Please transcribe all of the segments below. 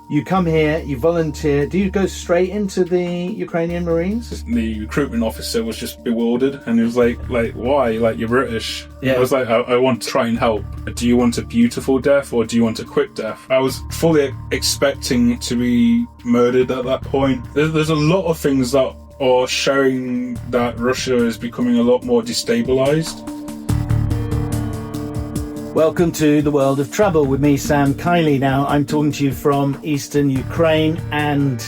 You come here, you volunteer. Do you go straight into the Ukrainian Marines? The recruitment officer was just bewildered, and he was like, why? Like, you're British. Yeah. I was like, I want to try and help. Do you want a beautiful death, or do you want a quick death? I was fully expecting to be murdered at that point. There's a lot of things that are showing that Russia is becoming a lot more destabilized. Welcome to the World of Trouble with me, Sam Kiley. Now, I'm talking to you from eastern Ukraine, and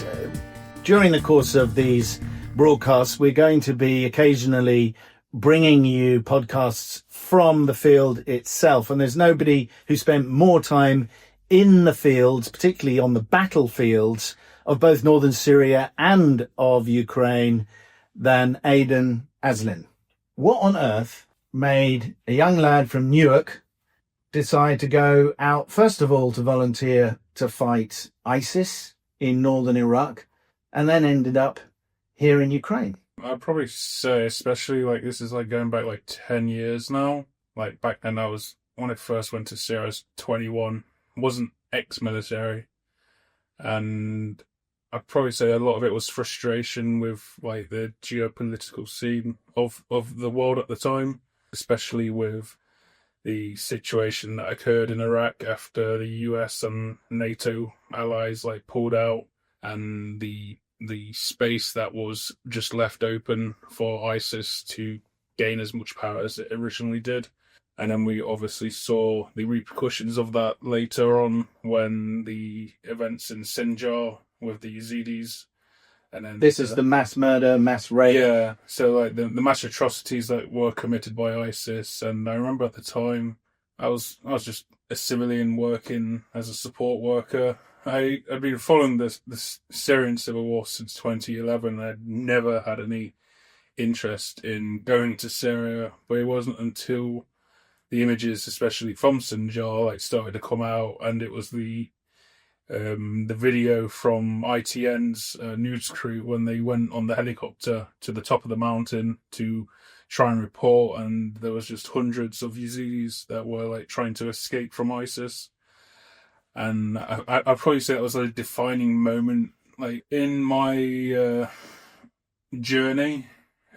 during the course of these broadcasts, we're going to be occasionally bringing you podcasts from the field itself. And there's nobody who spent more time in the fields, particularly on the battlefields of both northern Syria and of Ukraine, than Aiden Aslin. What on earth made a young lad from Newark decide to go out, first of all, to volunteer to fight ISIS in northern Iraq, and then ended up here in Ukraine? I'd probably say, especially this is going back 10 years now. Back then, when I first went to Syria, I was 21, wasn't ex-military, and I'd probably say a lot of it was frustration with the geopolitical scene of the world at the time, especially with the situation that occurred in Iraq after the US and NATO allies pulled out, and the space that was just left open for ISIS to gain as much power as it originally did. And then we obviously saw the repercussions of that later on when the events in Sinjar with the Yazidis. And then this is the mass murder, mass rape. Yeah, so the mass atrocities that were committed by ISIS. And I remember at the time, I was just a civilian working as a support worker. I'd been following the Syrian civil war since 2011. I'd never had any interest in going to Syria, but it wasn't until the images, especially from Sinjar, started to come out, and it was the video from ITN's news crew when they went on the helicopter to the top of the mountain to try and report, and there was just hundreds of Yazidis that were trying to escape from ISIS. And I'd probably say that was a defining moment in my journey,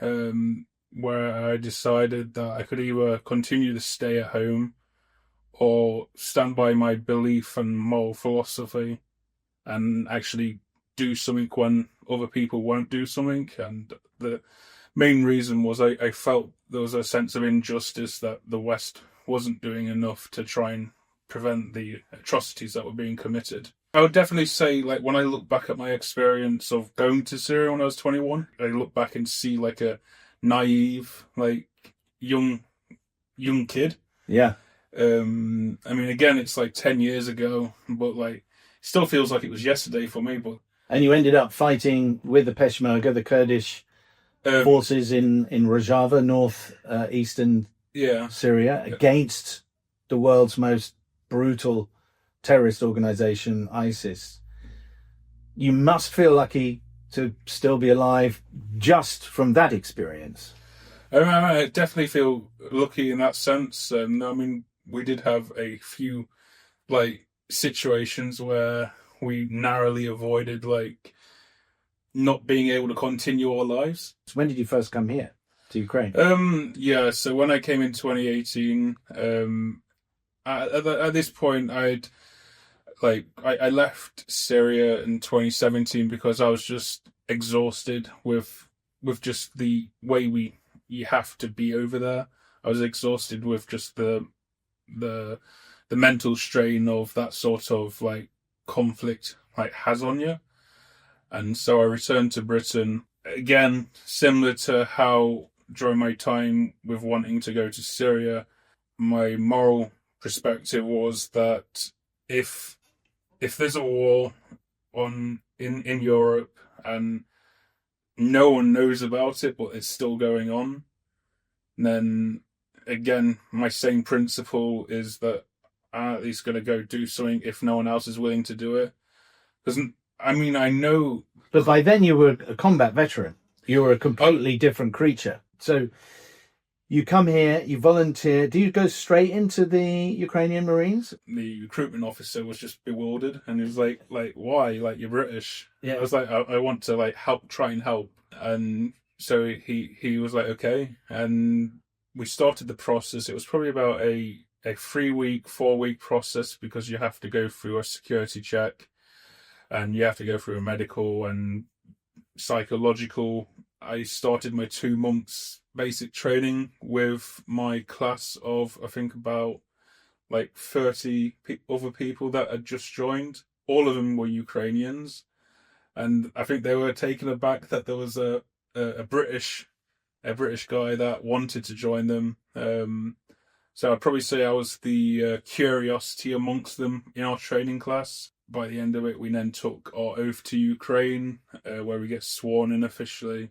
where I decided that I could either continue to stay at home or stand by my belief and moral philosophy and actually do something when other people won't do something. And the main reason was I felt there was a sense of injustice that the West wasn't doing enough to try and prevent the atrocities that were being committed. I would definitely say, when I look back at my experience of going to Syria when I was 21, I look back and see a naive, young kid. Yeah. Again, it's 10 years ago, but it still feels like it was yesterday for me. But and you ended up fighting with the Peshmerga, the Kurdish forces in Rojava, eastern Syria, against the world's most brutal terrorist organization, ISIS. You must feel lucky to still be alive just from that experience. I definitely feel lucky in that sense. We did have a few situations where we narrowly avoided not being able to continue our lives. So when did you first come here to Ukraine? So when I came in 2018, at this point I left Syria in 2017 because I was just exhausted with just the way you have to be over there. I was exhausted with just the mental strain of that sort of conflict has on you. And so I returned to Britain, again, similar to how during my time with wanting to go to Syria, my moral perspective was that if there's a war in Europe and no one knows about it, but it's still going on, then again, my same principle is that I'm at least going to go do something if no one else is willing to do it. Because, I know... But by then you were a combat veteran. You were a completely different creature. So you come here, you volunteer. Do you go straight into the Ukrainian Marines? The recruitment officer was just bewildered, and he was like, why? Like, you're British. Yeah. I was like, I want to like help, try and help. And so he was like, okay. And we started the process. It was probably about a 3-week, 4-week process, because you have to go through a security check, and you have to go through a medical and psychological. I started my 2 months basic training with my class of, I think, about like 30 other people that had just joined. All of them were Ukrainians, and I think they were taken aback that there was a British guy that wanted to join them. So I'd probably say I was the curiosity amongst them in our training class. By the end of it, we then took our oath to Ukraine, where we get sworn in officially,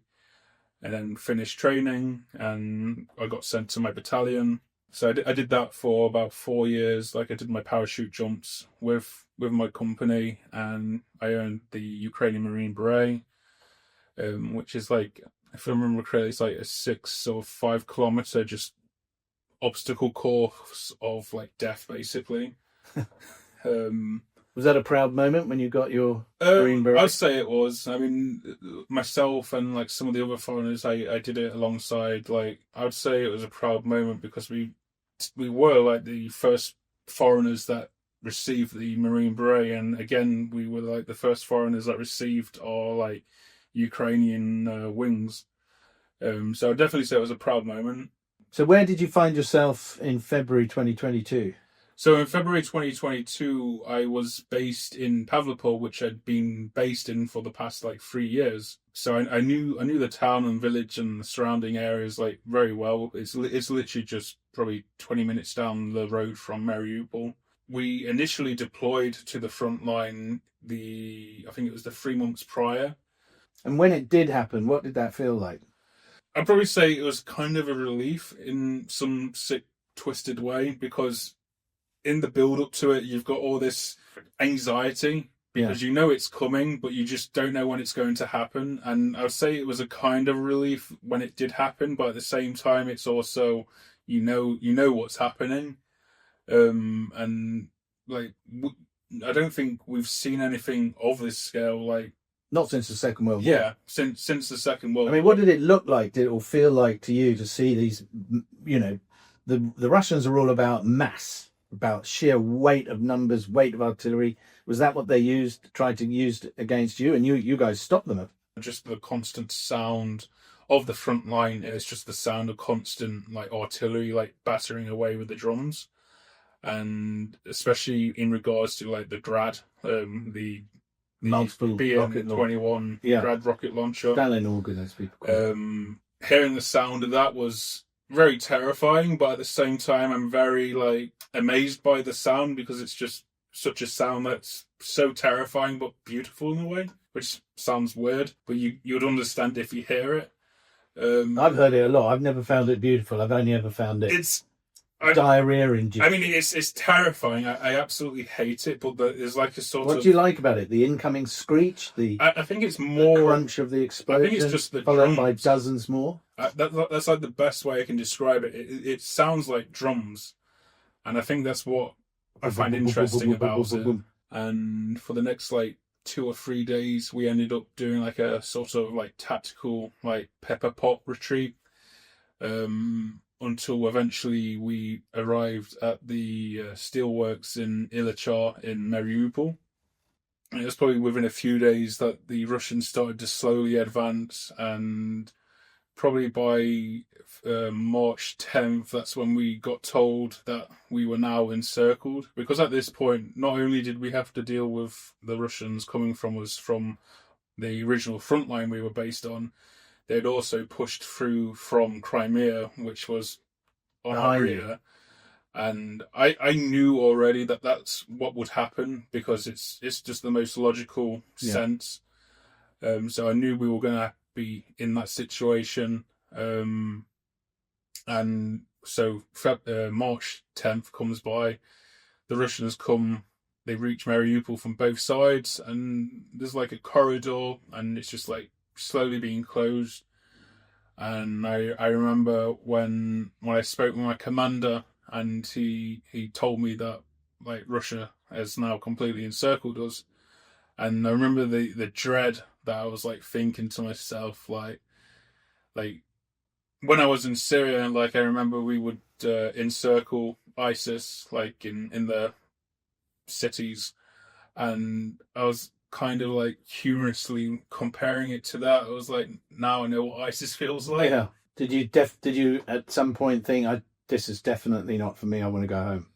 and then finished training, and I got sent to my battalion. So I did that for about 4 years. Like, I did my parachute jumps with my company, and I earned the Ukrainian Marine Beret, which is like, if I remember correctly, it's like a 6 or 5 kilometer just obstacle course of like death, basically. Was that a proud moment when you got your Marine Beret? I'd say it was. I mean, myself and like some of the other foreigners, I did it alongside. Like, I would say it was a proud moment, because we were like the first foreigners that received the Marine Beret, and again, we were like the first foreigners that received our like Ukrainian wings. So I'd definitely say it was a proud moment. So where did you find yourself in February 2022? So in February 2022, I was based in Pavlopol, which I'd been based in for the past like 3 years. So I knew the town and village and the surrounding areas like very well. It's literally just probably 20 minutes down the road from Mariupol. We initially deployed to the front line I think it was the 3 months prior. And when it did happen, what did that feel like? I'd probably say it was kind of a relief in some sick, twisted way, because in the build up to it, you've got all this anxiety, because you know it's coming, but you just don't know when it's going to happen. And I would say it was a kind of relief when it did happen, but at the same time, it's also, you know what's happening. And like, I don't think we've seen anything of this scale, like, not since the Second World War. Yeah, since the Second World War. I mean, what did it look like? Did it all feel like to you to see these, the Russians are all about mass, about sheer weight of numbers, weight of artillery. Was that what they tried to use against you? And you guys stopped them? Just the constant sound of the front line. It's just the sound of constant like artillery, like battering away with the drums. And especially in regards to like the Grad, the multiple BM-21 Grad rocket launcher. Stalin organ, as people call it. Hearing the sound of that was very terrifying, but at the same time, I'm very like amazed by the sound, because it's just such a sound that's so terrifying but beautiful in a way, which sounds weird, but you'd understand if you hear it. I've heard it a lot. I've never found it beautiful. I've only ever found it diarrhea induced. I mean, it's terrifying. I absolutely hate it, but there's like a sort of... What do you like about it? The incoming screech? I think it's more... the crunch of the explosion? I think it's just the followed drums. by dozens more? That's like the best way I can describe it. It sounds like drums, and I think that's what I find interesting about it. And for the next like 2 or 3 days, we ended up doing like a sort of like tactical like pepper pot retreat, until eventually we arrived at the steelworks in Ilachar in Mariupol. And it was probably within a few days that the Russians started to slowly advance, and probably by March 10th, that's when we got told that we were now encircled. Because at this point, not only did we have to deal with the Russians coming from us from the original front line we were based on, they'd also pushed through from Crimea, which was on our rear. And I knew already that that's what would happen, because it's just the most logical sense. So I knew we were going to be in that situation. And so March 10th comes by, the Russians come, they reach Mariupol from both sides, and there's like a corridor, and it's just like slowly being closed. And I remember when I spoke with my commander, and he told me that like Russia has now completely encircled us. And I remember the dread that I was like thinking to myself, like when I was in Syria, like I remember we would encircle ISIS like in the cities, and I was kind of like humorously comparing it to that. I was like, now I know what ISIS feels like. Yeah. Did you at some point think, this is definitely not for me, I want to go home?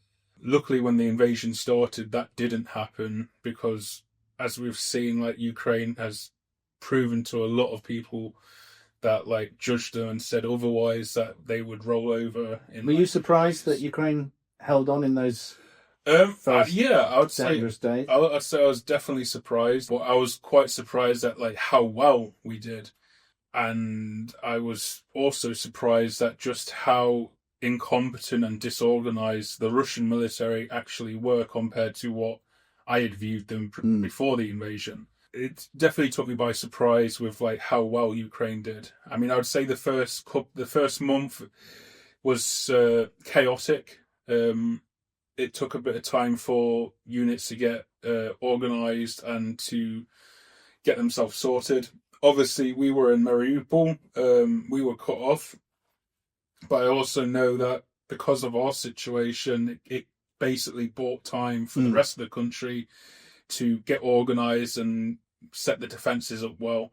Luckily, when the invasion started, that didn't happen, because as we've seen, like Ukraine has proven to a lot of people that like judged them and said otherwise, that they would roll over. Were you surprised that Ukraine held on in those first yeah, I would say dangerous days? I'd say I was definitely surprised, but I was quite surprised at like how well we did, and I was also surprised at just how incompetent and disorganized the Russian military actually were compared to what I had viewed them before the invasion. It definitely took me by surprise with like how well Ukraine did. I mean, I would say the first month was chaotic. It took a bit of time for units to get organized and to get themselves sorted. Obviously, we were in Mariupol. We were cut off, but I also know that because of our situation, it basically bought time for the rest of the country to get organised and set the defences up well.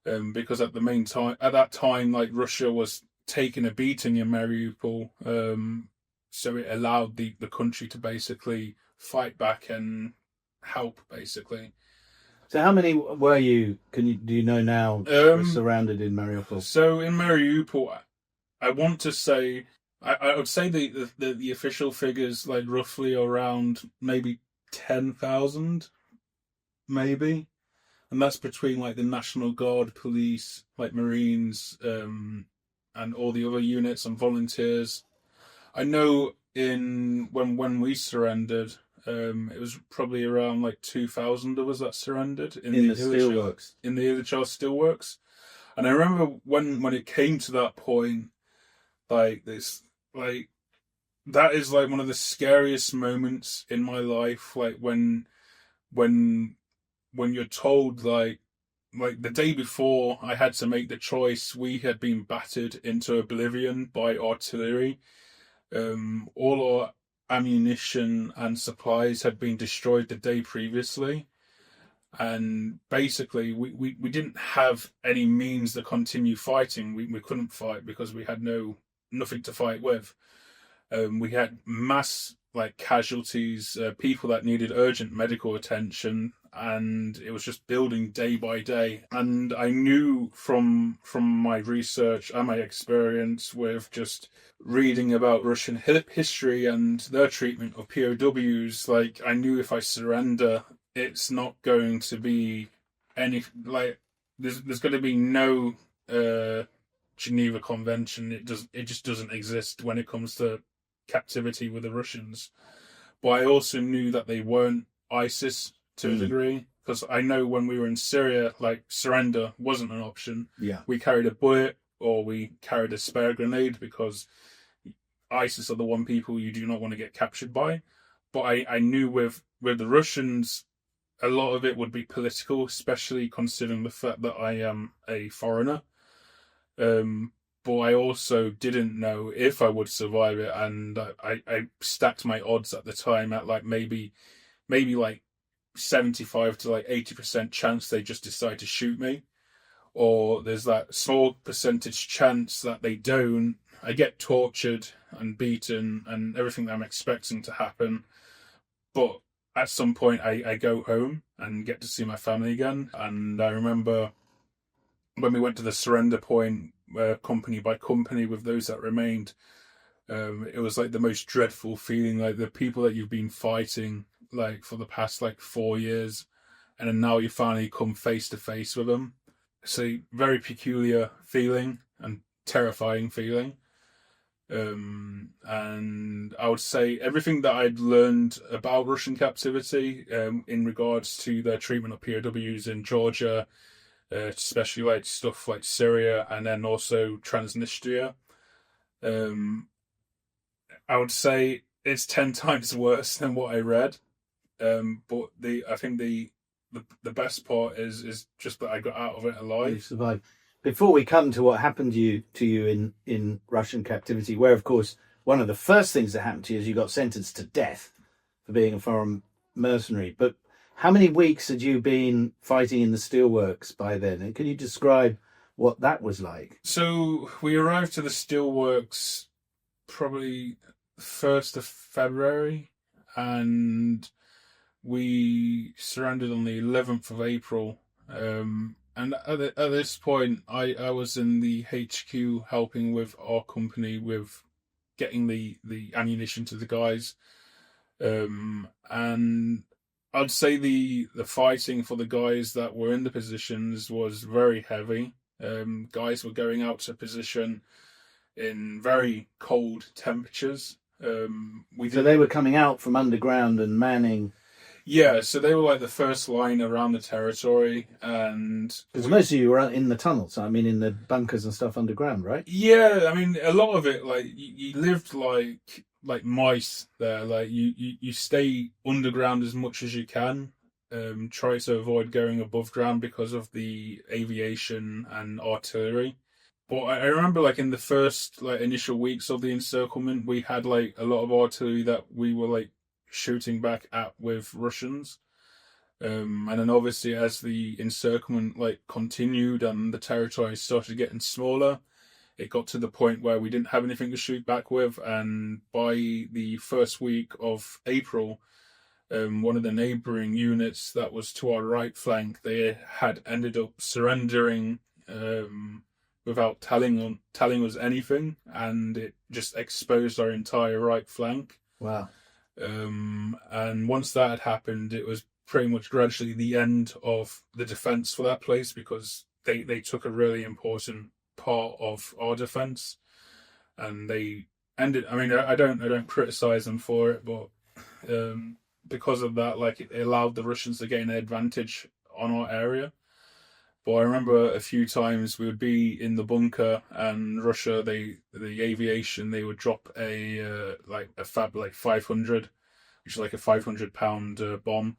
Because at that time, like Russia was taking a beating in Mariupol, so it allowed the country to basically fight back and help, basically. So how many were you? Do you know now, were surrounded in Mariupol? So in Mariupol, I want to say, I would say the official figures like roughly around maybe 10,000, maybe, and that's between like the National Guard, police, like Marines, and all the other units and volunteers. I know when we surrendered, it was probably around like 2,000 of us that surrendered in the steelworks. In the Illichar steelworks, and I remember when it came to that point, like this, like that is like one of the scariest moments in my life. Like when you're told like the day before I had to make the choice, we had been battered into oblivion by artillery. All our ammunition and supplies had been destroyed the day previously, and basically we didn't have any means to continue fighting. We couldn't fight because we had nothing to fight with. We had mass like casualties, people that needed urgent medical attention, and it was just building day by day. And I knew from my research and my experience with just reading about Russian history and their treatment of POWs, like I knew if I surrender, it's not going to be any like there's going to be no Geneva Convention. It just doesn't exist when it comes to captivity with the Russians. But I also knew that they weren't ISIS to a degree, because I know when we were in Syria, like surrender wasn't an option. Yeah, we carried a bullet or we carried a spare grenade, because ISIS are the one people you do not want to get captured by. But I knew with the Russians, a lot of it would be political, especially considering the fact that I am a foreigner. But I also didn't know if I would survive it, and I stacked my odds at the time at like maybe like 75 to like 80% chance they just decide to shoot me, or there's that small percentage chance that they don't. I get tortured and beaten and everything that I'm expecting to happen, but at some point I go home and get to see my family again. And I remember when we went to the surrender point, company by company with those that remained, it was like the most dreadful feeling, like the people that you've been fighting like for the past like 4 years, and then now you finally come face to face with them. It's a very peculiar feeling and terrifying feeling. And I would say everything that I'd learned about Russian captivity, in regards to their treatment of POWs in Georgia, especially like stuff like Syria and then also Transnistria. Um, I would say it's 10 times worse than what I read. But I think the best part is just that I got out of it You alive. survived. Before we come to what happened to you in Russian captivity, where of course one of the first things that happened to you is you got sentenced to death for being a foreign mercenary. But how many weeks had you been fighting in the steelworks by then? And can you describe what that was like? So we arrived to the steelworks probably 1st of February, and we surrendered on the 11th of April. And at this point, I was in the HQ helping with our company with getting the ammunition to the guys. And I'd say the fighting for the guys that were in the positions was very heavy. Guys were going out to position in very cold temperatures. So they were coming out from underground and manning. Yeah, so they were like the first line around the territory, and because most of you were in the tunnels. I mean, in the bunkers and stuff underground, right? Yeah, I mean, a lot of it, like you lived like mice there. Like you stay underground as much as you can. Try to avoid going above ground because of the aviation and artillery. But I remember, like in the first like initial weeks of the encirclement, we had like a lot of artillery that we were like shooting back at with Russians. And then obviously as the encirclement like continued and the territory started getting smaller, it got to the point where we didn't have anything to shoot back with, and by the first week of April, one of the neighbouring units that was to our right flank, they had ended up surrendering without telling us anything, and it just exposed our entire right flank. Wow. And once that had happened, it was pretty much gradually the end of the defence for that place, because they took a really important part of our defence, and they ended. I mean, I don't criticize them for it, but because of that, like it allowed the Russians to gain an advantage on our area. But I remember a few times we would be in the bunker, and Russia, the aviation, they would drop a Fab like 500, which is like a 500-pound bomb,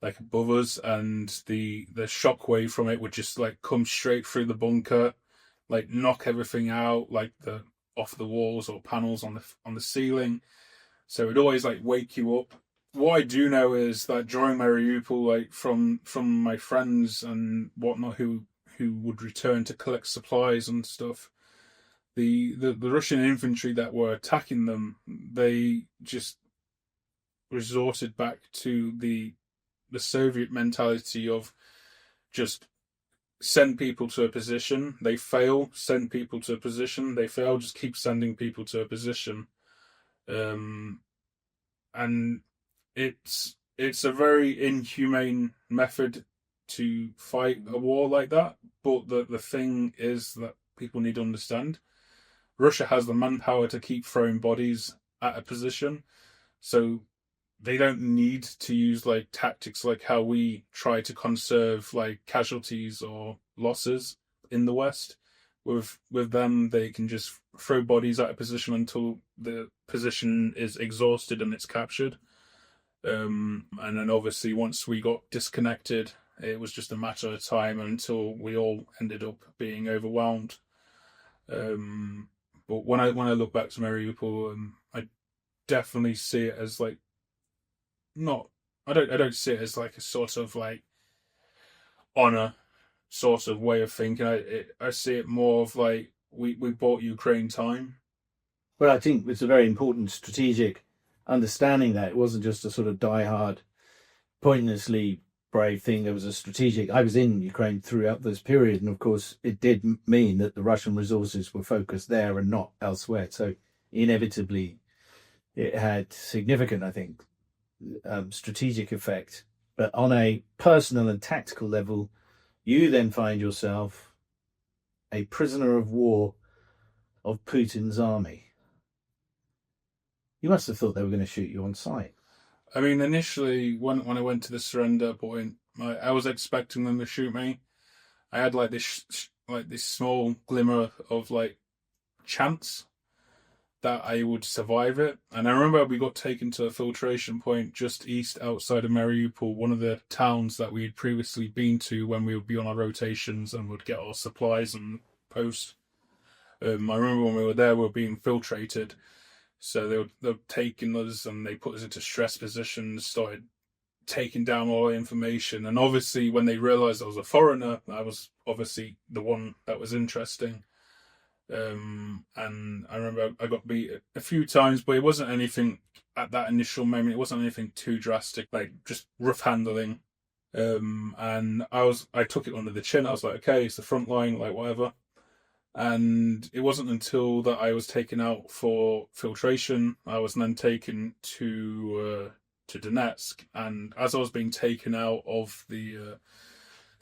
like above us, and the shockwave from it would just like come straight through the bunker, like knock everything out, like off the walls or panels on the ceiling. So it'd always like wake you up. What I do know is that during Mariupol, like from my friends and whatnot who would return to collect supplies and stuff, the Russian infantry that were attacking them, they just resorted back to the Soviet mentality of just send people to a position, they fail, send people to a position, they fail, just keep sending people to a position. And it's a very inhumane method to fight a war like that. But the thing is that people need to understand, Russia has the manpower to keep throwing bodies at a position, so they don't need to use like tactics like how we try to conserve like casualties or losses in the West. With them, they can just throw bodies at a position until the position is exhausted and it's captured. And then obviously once we got disconnected, it was just a matter of time until we all ended up being overwhelmed. But when I look back to Mariupol, I definitely see it as like not. I don't see it as like a sort of like honor sort of way of thinking. I see it more of like we bought Ukraine time. Well, I think it's a very important strategic understanding that it wasn't just a sort of die-hard, pointlessly brave thing. There was a strategic. I was in Ukraine throughout this period, and of course, it did mean that the Russian resources were focused there and not elsewhere. So, inevitably, it had significant, I think, strategic effect. But on a personal and tactical level, you then find yourself a prisoner of war of Putin's army. You must have thought they were going to shoot you on sight. I mean, initially, when I went to the surrender point, I was expecting them to shoot me. I had like this small glimmer of like chance that I would survive it. And I remember we got taken to a filtration point just east outside of Mariupol, one of the towns that we had previously been to when we would be on our rotations and would get our supplies and posts. I remember when we were there, we were being filtrated. So they were taking us and they put us into stress positions, started taking down all the information. And obviously when they realised I was a foreigner, I was obviously the one that was interesting. And I remember I got beat a few times, but it wasn't anything at that initial moment. It wasn't anything too drastic, like just rough handling. And I took it under the chin. I was like, okay, it's the front line, like whatever. And it wasn't until that I was taken out for filtration, I was then taken to Donetsk. And as I was being taken out of the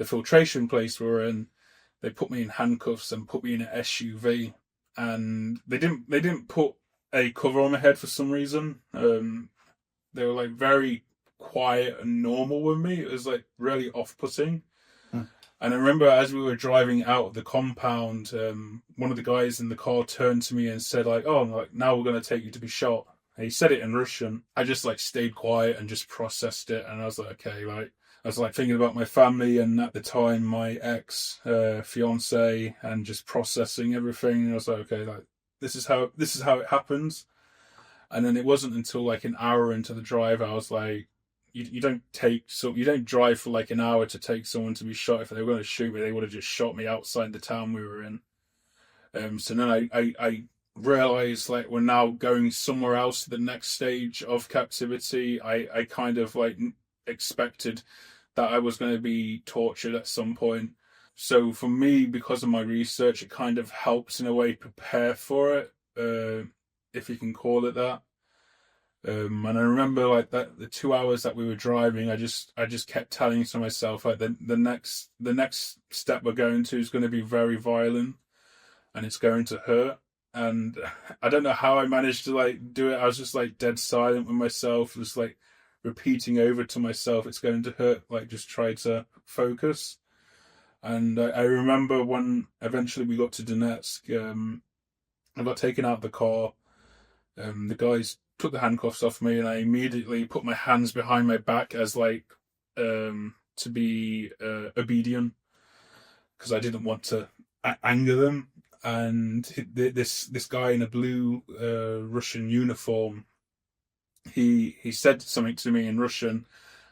filtration place we were in, they put me in handcuffs and put me in an SUV, and they didn't put a cover on my head for some reason. They were like very quiet and normal with me. It was like really off-putting. And I remember as we were driving out of the compound, one of the guys in the car turned to me and said like, "Oh, like now we're going to take you to be shot." And he said it in Russian. I just like stayed quiet and just processed it, and I was like, okay, like. I was like thinking about my family and at the time my ex fiance and just processing everything. And I was like, okay, like this is how it happens. And then it wasn't until like an hour into the drive I was like, you don't drive for like an hour to take someone to be shot. If they were going to shoot me, they would have just shot me outside the town we were in. So then I realized like we're now going somewhere else to the next stage of captivity. I kind of like expected that I was going to be tortured at some point. So for me, because of my research, it kind of helps in a way prepare for it, if you can call it that. And I remember like that the 2 hours that we were driving, I just kept telling to myself like the next step we're going to is going to be very violent and it's going to hurt. And I don't know how I managed to like do it. I was just like dead silent with myself, just like repeating over to myself, it's going to hurt, like just try to focus. And I remember when eventually we got to Donetsk, I got taken out of the car. The guys took the handcuffs off me and I immediately put my hands behind my back as like to be obedient because I didn't want to anger them. And this guy in a blue Russian uniform, he said something to me in Russian,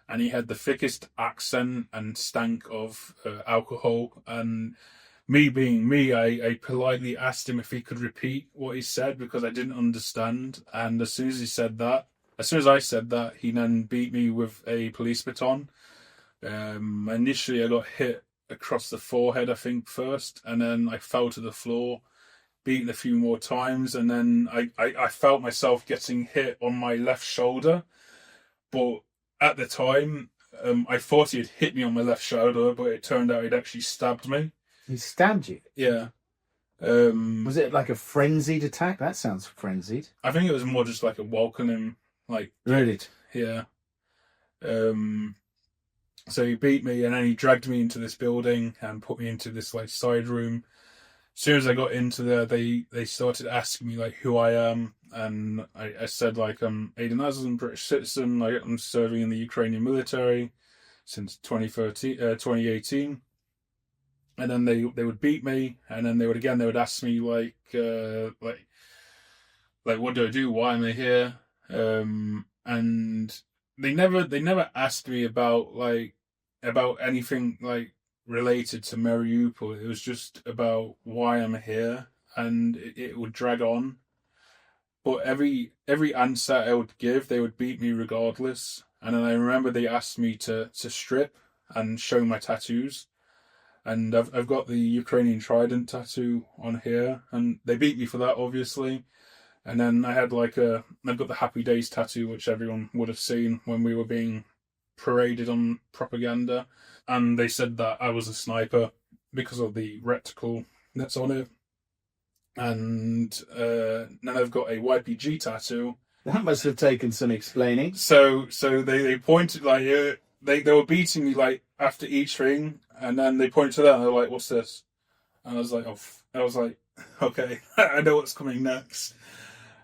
and he had the thickest accent and stank of alcohol. And me being me, I politely asked him if he could repeat what he said because I didn't understand. And as soon as I said that, he then beat me with a police baton. Initially, I got hit across the forehead, I think, first, and then I fell to the floor, beaten a few more times, and then I felt myself getting hit on my left shoulder. But at the time, I thought he had hit me on my left shoulder, but it turned out he'd actually stabbed me. He stabbed you? Yeah. Was it like a frenzied attack? That sounds frenzied. I think it was more just like a welcoming, like... Really? Yeah. So he beat me and then he dragged me into this building and put me into this like side room. As soon as I got into there, they started asking me like who I am, and I said like I'm Aiden Aslin, British citizen. I'm serving in the Ukrainian military since 2018. And then they would beat me, and then they would ask me like what do I do? Why am I here? And they never asked me about anything like related to Mariupol. It was just about why I'm here, and it would drag on. But every answer I would give, they would beat me regardless. And then I remember they asked me to strip and show my tattoos. And I've got the Ukrainian trident tattoo on here, and they beat me for that, obviously. And then I've got the Happy Days tattoo, which everyone would have seen when we were being paraded on propaganda. And they said that I was a sniper because of the reticle that's on it. And then I've got a YPG tattoo. That must have taken some explaining. So they pointed like they were beating me like after each thing, And then they pointed to that and they're like, what's this? And I was like, okay, I know what's coming next.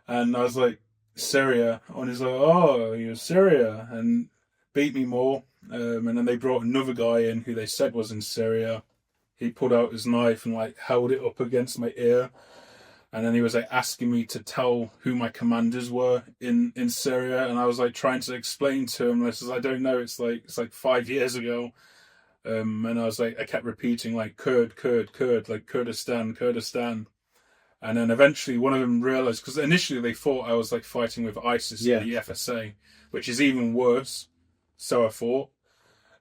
And I was like, Syria. And he's like, oh, you're Syria. And beat me more. And then they brought another guy in who they said was in Syria. He pulled out his knife and like held it up against my ear. And then he was like asking me to tell who my commanders were in Syria. And I was like trying to explain to him, I says, I don't know, it's like 5 years ago. And I was like, I kept repeating like Kurd, like Kurdistan. And then eventually one of them realized, because initially they thought I was like fighting with ISIS in the FSA, which is even worse. So I thought.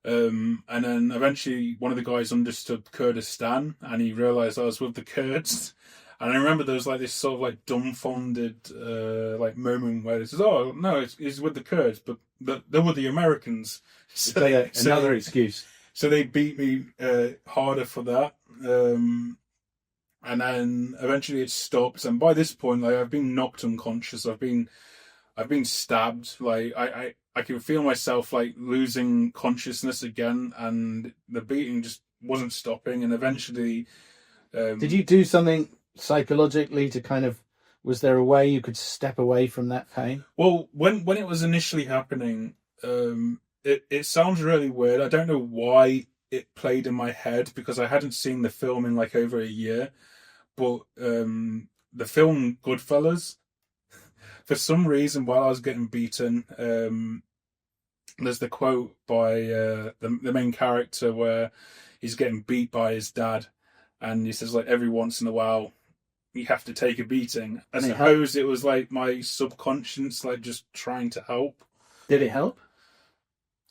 And then eventually one of the guys understood Kurdistan and he realized I was with the Kurds. And I remember there was like this sort of like dumbfounded like moment where it says, oh, no, it's with the Kurds, but they were the Americans. So, another excuse. So they beat me harder for that. And then eventually it stops. And by this point, like I've been knocked unconscious. I've been stabbed. Like I can feel myself like losing consciousness again, and the beating just wasn't stopping. And eventually, did you do something psychologically to kind of? Was there a way you could step away from that pain? Well, when it was initially happening, it sounds really weird. I don't know why it played in my head because I hadn't seen the film in like over a year. But the film Goodfellas, for some reason, while I was getting beaten, there's the quote by the main character where he's getting beat by his dad, and he says like every once in a while you have to take a beating. I suppose it was like my subconscious like just trying to help. Did it help?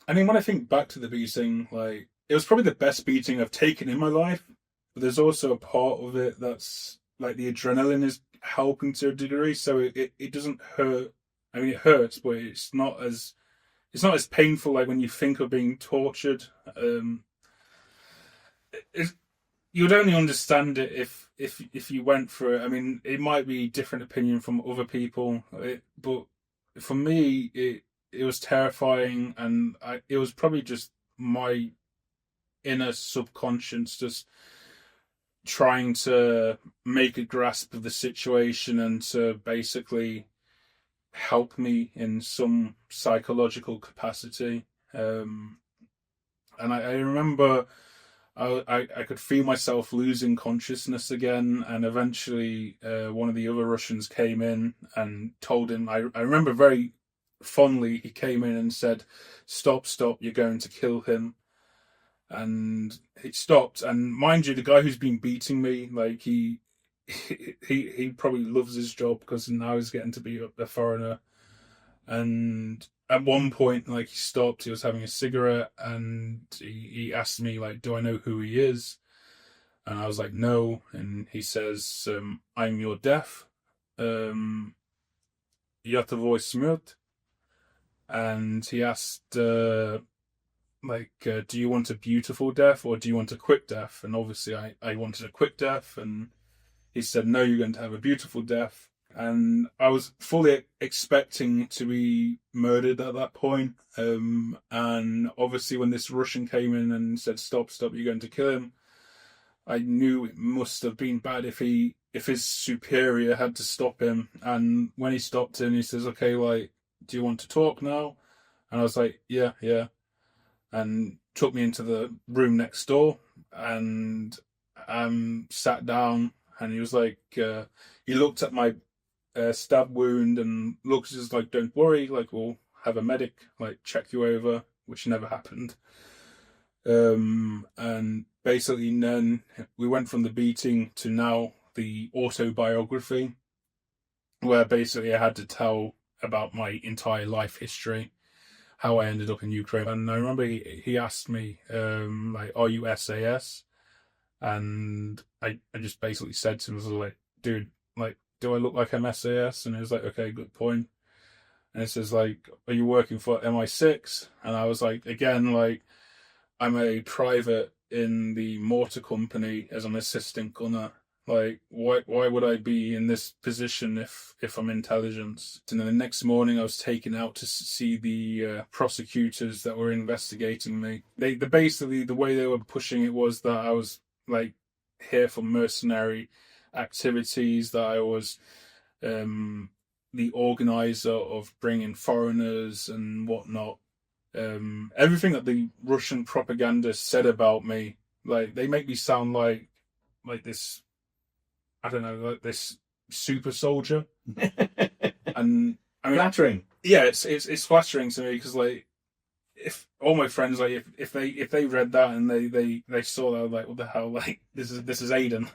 I mean, when I think back to the beating, like it was probably the best beating I've taken in my life. But there's also a part of it that's like the adrenaline is helping to a degree, so it doesn't hurt. I mean, it hurts, but it's not as painful like when you think of being tortured. You'd only understand it if you went through it. I mean, it might be different opinion from other people, but for me, it was terrifying, and it was probably just my inner subconscious just trying to make a grasp of the situation and to basically help me in some psychological capacity. And I remember I could feel myself losing consciousness again, and eventually one of the other Russians came in and told him, I remember very fondly, he came in and said, stop, you're going to kill him. And it stopped, and mind you, the guy who's been beating me, like he probably loves his job because now he's getting to be a foreigner. And at one point, like he stopped, he was having a cigarette, and he asked me like, do I know who he is? And I was like, no. And he says, I'm your death. Я твой смерть. And he asked, do you want a beautiful death or do you want a quick death? And obviously I wanted a quick death, and he said, no, you're going to have a beautiful death. And I was fully expecting to be murdered at that point. And obviously when this Russian came in and said, stop, you're going to kill him, I knew it must have been bad if his superior had to stop him. And when he stopped him, he says, okay, like, do you want to talk now? And I was like, yeah. And took me into the room next door and sat down, and he was like, he looked at my stab wound and looked just like, don't worry, like we'll have a medic like check you over, which never happened. And basically then we went from the beating to now the autobiography, where basically I had to tell about my entire life history, how I ended up in Ukraine. And I remember he asked me, like, are you SAS? And I just basically said to him, I was like, dude, like, do I look like I'm SAS? And he was like, okay, good point. And it says, like, are you working for MI6? And I was like, again, like, I'm a private in the mortar company as an assistant gunner. Like, why would I be in this position if I'm intelligence? And then the next morning I was taken out to see the prosecutors that were investigating me. They basically, the way they were pushing it was that I was like here for mercenary activities, that I was the organizer of bringing foreigners and whatnot. Everything that the Russian propaganda said about me, like, they make me sound like this, I don't know, like this super soldier. And I mean, Flattering. yeah, it's flattering to me, because like, if all my friends, like, if they read that and they saw that, like, what the hell, like, this is Aiden.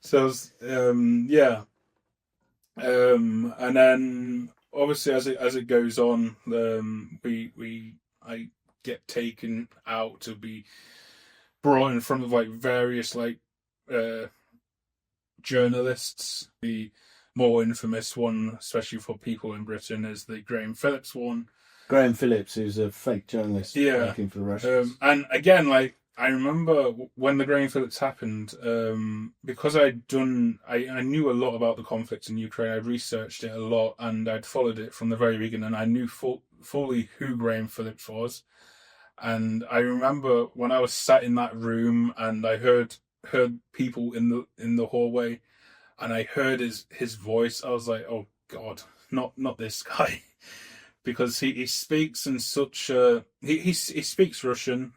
So yeah. And then obviously as it goes on, I get taken out to be brought in front of like various like journalists. The more infamous one, especially for people in Britain, is the Graham Phillips one. Graham Phillips, who's a fake journalist working for the Russians. And again, like, I remember when the Graham Phillips happened, because I knew a lot about the conflict in Ukraine. I'd researched it a lot and I'd followed it from the very beginning. I knew fully who Graham Phillips was. And I remember when I was sat in that room and I heard people in the hallway, and I heard his voice, I was like, oh God, not this guy. Because he speaks in such he speaks Russian,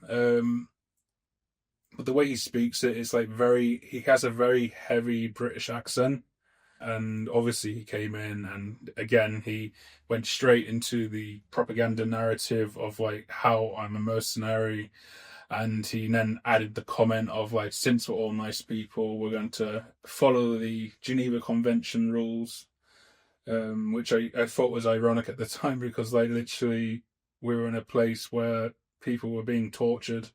but the way he speaks it is like he has a very heavy British accent. And obviously he came in and again he went straight into the propaganda narrative of like how I'm a mercenary, and he then added the comment of like, since we're all nice people, we're going to follow the Geneva Convention rules. Which I thought was ironic at the time, because like literally we were in a place where people were being tortured,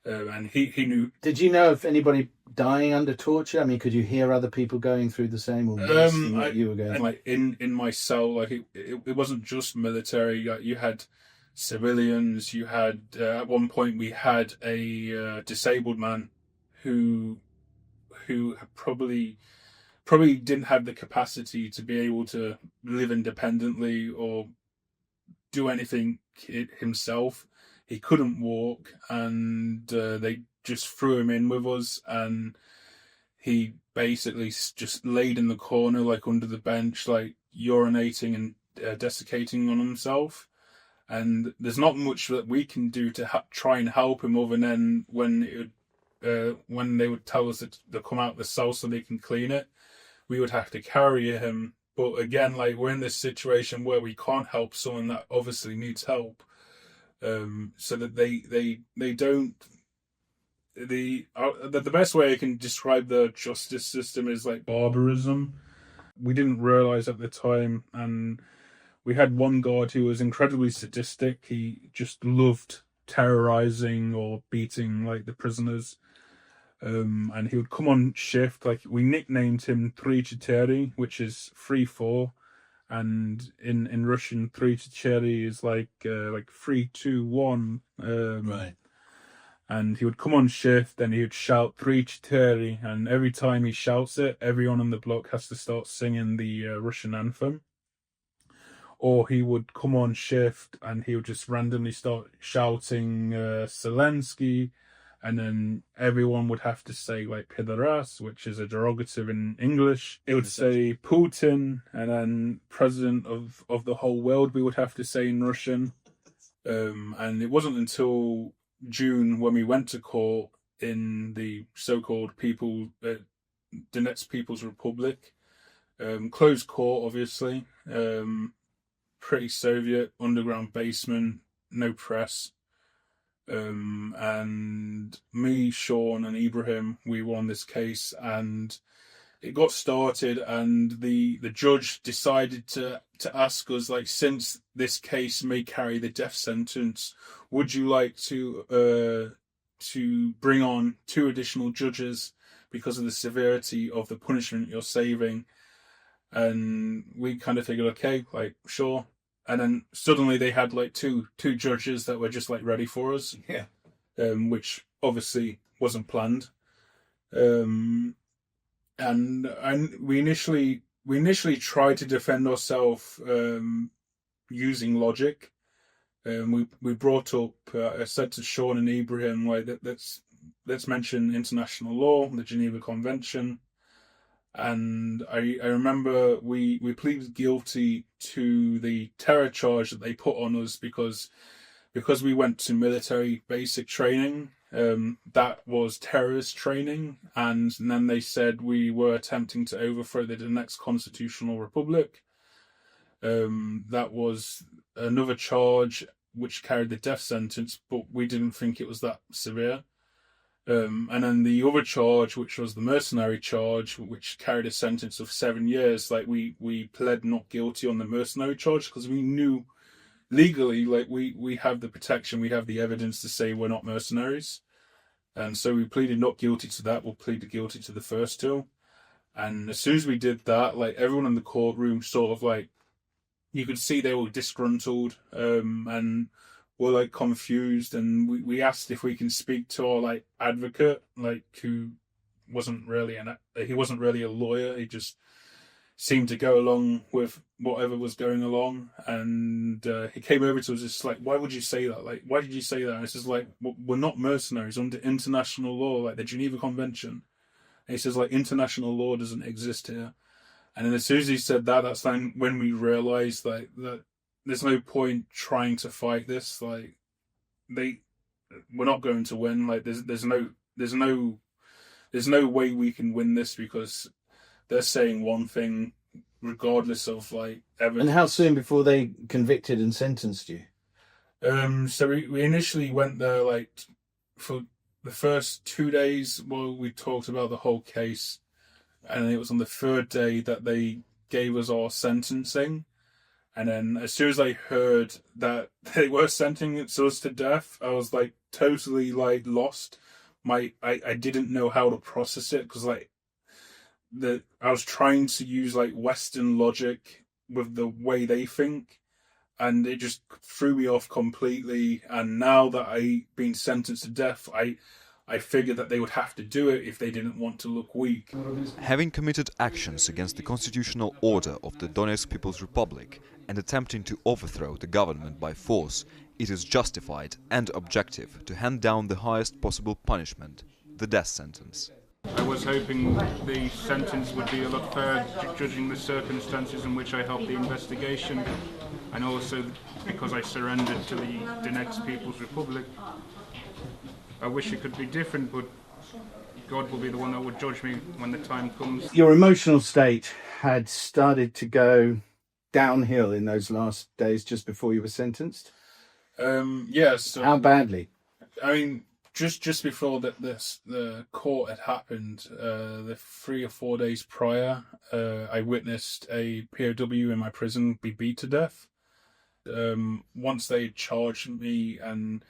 and he knew. Did you know of anybody dying under torture? I mean, could you hear other people going through the same, or what you were going? And like in my cell, like it wasn't just military. Like, you had civilians. You had at one point we had a disabled man who probably didn't have the capacity to be able to live independently or do anything himself. He couldn't walk, and they just threw him in with us, and he basically just laid in the corner, like under the bench, like urinating and desiccating on himself. And there's not much that we can do to try and help him, other than when they would tell us to come out the cell so they can clean it, we would have to carry him. But again, like, we're in this situation where we can't help someone that obviously needs help, so that they don't. The best way I can describe the justice system is like barbarism. We didn't realize at the time, and we had one guard who was incredibly sadistic. He just loved terrorizing or beating like the prisoners. And he would come on shift, like, we nicknamed him 3-4, which is 3-4, and in Russian 3-4 is like 3-2-1. Right. And he would come on shift and he would shout 3-4, and every time he shouts it, everyone on the block has to start singing the Russian anthem. Or he would come on shift and he would just randomly start shouting Zelensky. And then everyone would have to say like pidaras, which is a derogative in English. It would say Putin, and then president of the whole world, we would have to say in Russian. And it wasn't until June when we went to court in the so-called Donetsk People's Republic. Closed court, obviously. Pretty Soviet, underground basement, no press. And me, Sean, and Ibrahim, we won this case, and it got started, and the judge decided to ask us, like, since this case may carry the death sentence, would you like to bring on 2 additional judges because of the severity of the punishment you're saving? And we kind of figured, okay, like, sure. And then suddenly they had like two judges that were just like ready for us. Yeah. Which obviously wasn't planned. And and we initially tried to defend ourselves using logic. We brought up. I said to Sean and Ibrahim, like, let's mention international law, the Geneva Convention, and I remember we pleaded guilty to the terror charge that they put on us because we went to military basic training. That was terrorist training, and then they said we were attempting to overthrow the next constitutional republic. That was another charge which carried the death sentence, but we didn't think it was that severe. And then the other charge, which was the mercenary charge, which carried a sentence of 7 years, like we pled not guilty on the mercenary charge because we knew legally, like we have the protection, we have the evidence to say we're not mercenaries. And so we pleaded not guilty to that. We'll plead guilty to the first two. And as soon as we did that, like, everyone in the courtroom sort of, like, you could see they were disgruntled, and were, like, confused. And we asked if we can speak to our, like, advocate, like, who wasn't really a lawyer. He just seemed to go along with whatever was going along. And he came over to us just like, why would you say that? Like, why did you say that? And it's just like, we're not mercenaries under international law, like the Geneva Convention. And he says, like, international law doesn't exist here. And then as soon as he said that, that's then when we realised, like, that there's no point trying to fight this. Like, we're not going to win. Like, there's no way we can win this because they're saying one thing regardless of, like, evidence. And how soon before they convicted and sentenced you? So we initially went there, like, for the first 2 days while we talked about the whole case, and it was on the third day that they gave us our sentencing. And then as soon as I heard that they were sentencing us to death, I was, like, totally, like, lost. I didn't know how to process it because, like, I was trying to use, like, Western logic with the way they think, and it just threw me off completely. And now that I've been sentenced to death, I figured that they would have to do it if they didn't want to look weak. Having committed actions against the constitutional order of the Donetsk People's Republic and attempting to overthrow the government by force, it is justified and objective to hand down the highest possible punishment, the death sentence. I was hoping the sentence would be a lot fairer, judging the circumstances in which I helped the investigation, and also because I surrendered to the Donetsk People's Republic. I wish it could be different, but God will be the one that would judge me when the time comes. Your emotional state had started to go downhill in those last days just before you were sentenced? Yes. So, how badly? I mean, just before the court had happened, the 3 or 4 days prior, I witnessed a POW in my prison be beat to death. Once they charged me and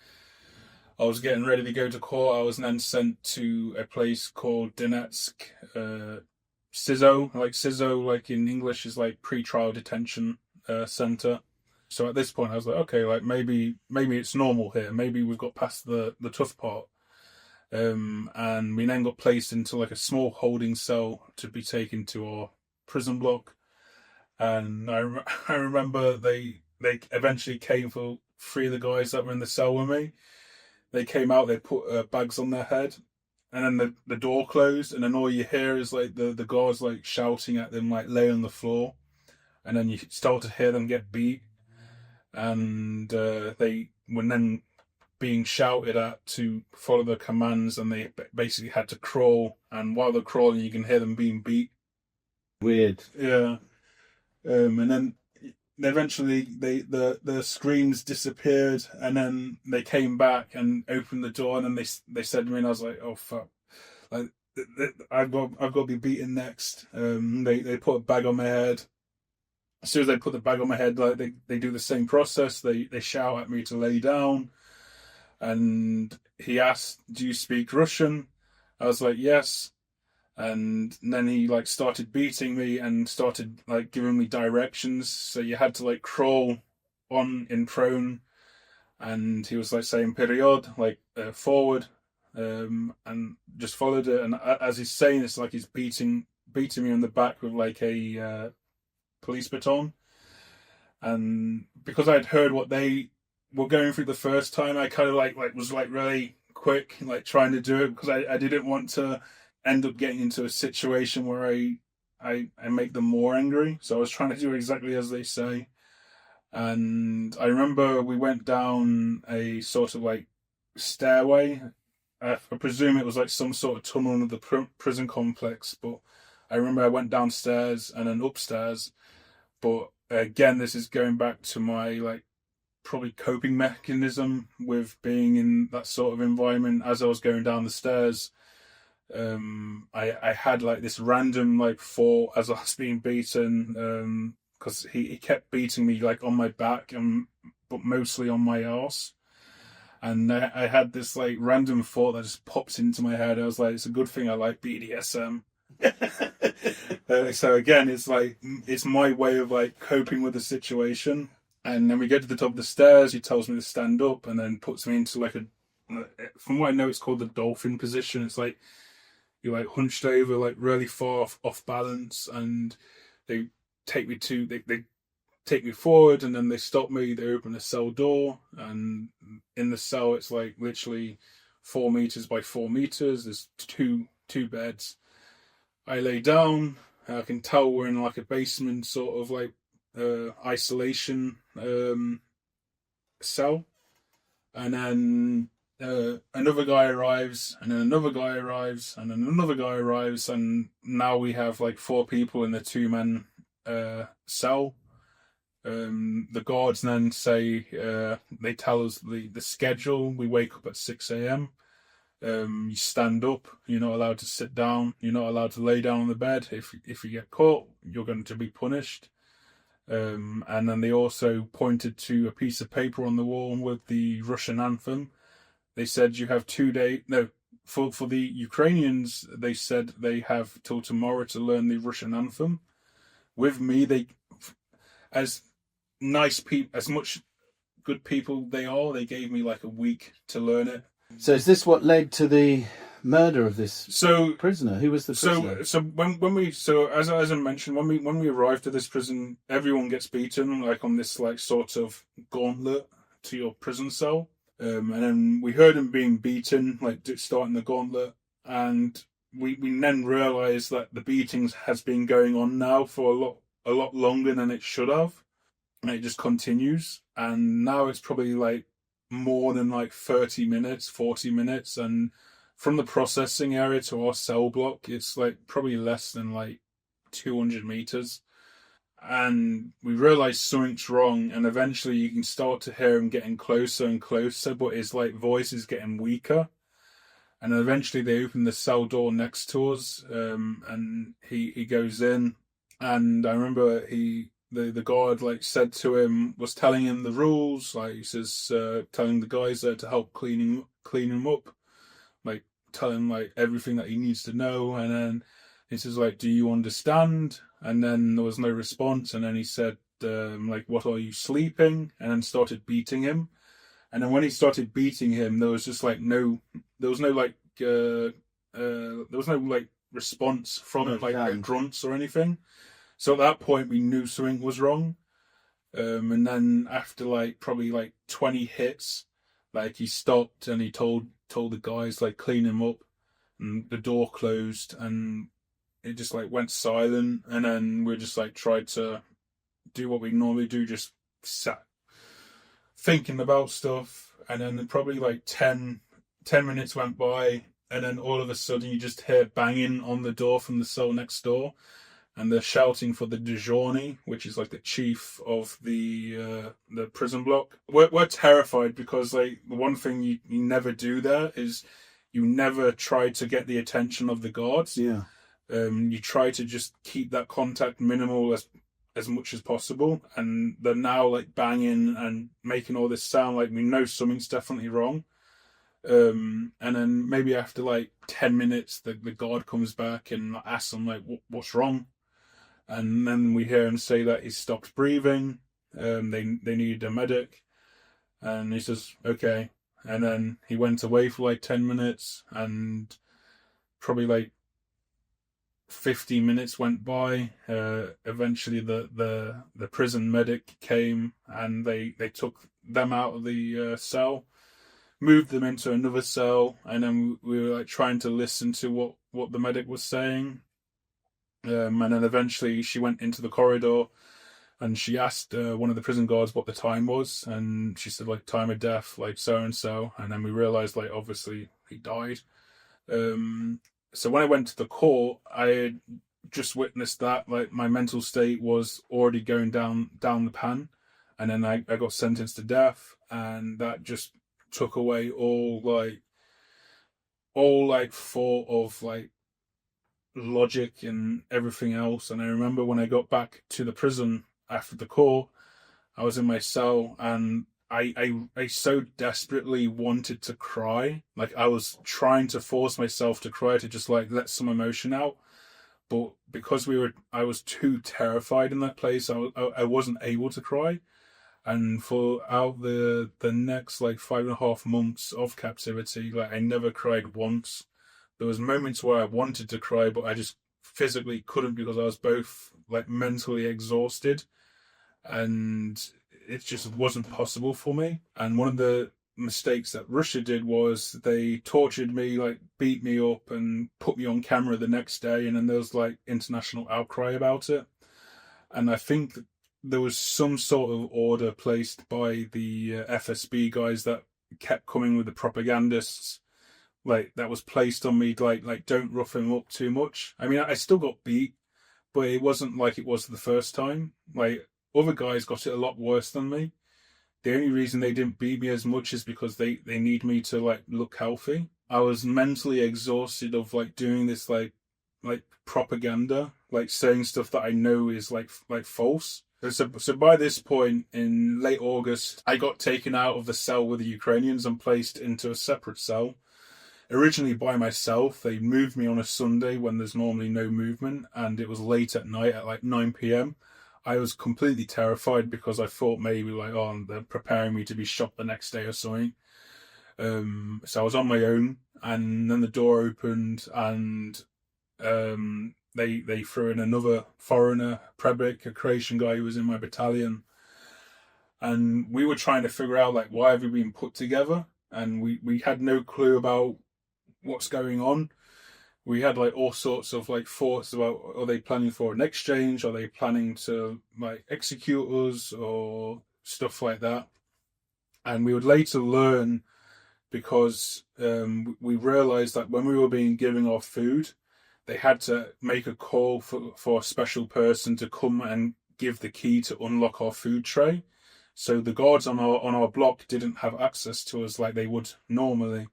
I was getting ready to go to court, I was then sent to a place called Donetsk CISO. Like, CISO, like, in English, is like pre-trial detention center. So at this point, I was like, okay, like, maybe it's normal here. Maybe we've got past the tough part. And we then got placed into, like, a small holding cell to be taken to our prison block. And I remember they eventually came for 3 of the guys that were in the cell with me. They came out, they put bags on their head, and then the door closed, and then all you hear is, like, the guards, like, shouting at them, like, lay on the floor. And then you start to hear them get beat. And they were then being shouted at to follow the commands, and they basically had to crawl. And while they're crawling, you can hear them being beat. Weird. Yeah. And then eventually the screams disappeared, and then they came back and opened the door, and then they said to me, and I was like, oh fuck, like, I've got to be beaten next. They put a bag on my head. As soon as they put the bag on my head, like, they do the same process. They shout at me to lay down. And he asked, do you speak Russian? I was like, yes. And then he, like, started beating me and started, like, giving me directions. So you had to, like, crawl on in prone. And he was, like, saying period, like, forward. And just followed it. And as he's saying, it's like he's beating beating me on the back with like a police baton. And because I'd heard what they were going through the first time, I kind of like was like really quick, like trying to do it, because I didn't want to end up getting into a situation where I make them more angry. So I was trying to do exactly as they say. And I remember we went down a sort of like stairway. I presume it was like some sort of tunnel under the prison complex, but I remember I went downstairs and then upstairs. But again, this is going back to my like probably coping mechanism with being in that sort of environment. As I was going down the stairs, I had like this random like thought as I was being beaten, because he kept beating me like on my back but mostly on my arse. And I had this like random thought that just popped into my head. I was like, it's a good thing I like BDSM. So again, it's like, it's my way of like coping with the situation. And then we get to the top of the stairs. He tells me to stand up, and then puts me into like from what I know, it's called the dolphin position. It's like you're like hunched over, like really far off balance, and they take me they take me forward, and then they stop me. They open the cell door, and in the cell it's like literally 4 meters by 4 meters. There's two beds. I lay down. I can tell we're in like a basement sort of like isolation cell. And then another guy arrives, and then another guy arrives, and then another guy arrives, and now we have like 4 people in the 2-man cell. The guards then say, they tell us the schedule. We wake up at 6 a.m. You stand up. You're not allowed to sit down. You're not allowed to lay down on the bed. If you get caught, you're going to be punished. And then they also pointed to a piece of paper on the wall with the Russian anthem. They said you have 2 days. No, for the Ukrainians, they said they have till tomorrow to learn the Russian anthem. With me, they, as nice people, as much good people they are, they gave me like a week to learn it. So is this what led to the murder of this prisoner? Who was the prisoner? So when we as I mentioned, when we arrived at this prison, everyone gets beaten like on this like sort of gauntlet to your prison cell. And then we heard him being beaten, like starting the gauntlet, and we then realised that the beatings has been going on now for a lot longer than it should have, and it just continues. And now it's probably like more than like 30 minutes, 40 minutes, and from the processing area to our cell block, it's like probably less than like 200 meters. And we realised something's wrong, and eventually you can start to hear him getting closer and closer, but his like voice is getting weaker. And then eventually they open the cell door next to us, and he goes in. And I remember the guard like said to him, was telling him the rules, like he says, telling the guys there to help clean him up, like telling like everything that he needs to know. And then he says like, do you understand? And then there was no response. And then he said, like, what, are you sleeping? And then started beating him. And then when he started beating him, there was just like no response from him, like no grunts or anything. So at that point we knew something was wrong. And then after like probably like 20 hits, like he stopped and he told the guys like clean him up, and the door closed, and it just like went silent. And then we just like tried to do what we normally do, just sat thinking about stuff. And then probably like 10 minutes went by, and then all of a sudden you just hear banging on the door from the cell next door, and they're shouting for the Rejoining, which is like the chief of the prison block. We're terrified, because like the one thing you never do there is you never try to get the attention of the guards. Yeah. You try to just keep that contact minimal as much as possible, and they're now like banging and making all this sound, like we know something's definitely wrong. And then maybe after like 10 minutes, the guard comes back and asks them like, what's wrong? And then we hear him say that he stopped breathing. They needed a medic, and he says okay. And then he went away for like 10 minutes, and probably like 15 minutes went by. Eventually the prison medic came, and they took them out of the cell, moved them into another cell, and then we were like trying to listen to what the medic was saying. And then eventually she went into the corridor, and she asked one of the prison guards what the time was, and she said like time of death, like so and so. And then we realized like obviously he died. So when I went to the court, I had just witnessed that like my mental state was already going down the pan, and then I got sentenced to death, and that just took away all thought of like logic and everything else. And I remember when I got back to the prison after the court, I was in my cell, and I so desperately wanted to cry. Like I was trying to force myself to cry, to just like let some emotion out. But because I was too terrified in that place, I wasn't able to cry. And for out the next like 5.5 months of captivity, like I never cried once. There was moments where I wanted to cry, but I just physically couldn't, because I was both like mentally exhausted, and it just wasn't possible for me. And one of the mistakes that Russia did was they tortured me, like beat me up and put me on camera the next day, and then there was like international outcry about it. And I think there was some sort of order placed by the FSB guys that kept coming with the propagandists, like that was placed on me, like don't rough him up too much. I mean, I still got beat, but it wasn't like it was the first time. Like other guys got it a lot worse than me. The only reason they didn't beat me as much is because they need me to like look healthy. I was mentally exhausted of like doing this like propaganda, like saying stuff that I know is like false. So by this point in late August, I got taken out of the cell with the Ukrainians and placed into a separate cell. Originally by myself. They moved me on a Sunday when there's normally no movement, and it was late at night at like 9 p.m. I was completely terrified because I thought maybe like, oh, they're preparing me to be shot the next day or something. So I was on my own, and then the door opened, and they threw in another foreigner, Prebik, a Croatian guy who was in my battalion. And we were trying to figure out like, why have we been put together? And we had no clue about what's going on. We had like all sorts of like thoughts about, are they planning for an exchange? Are they planning to like execute us or stuff like that? And we would later learn, because we realized that when we were being given our food, they had to make a call for a special person to come and give the key to unlock our food tray. So the guards on our block didn't have access to us like they would normally.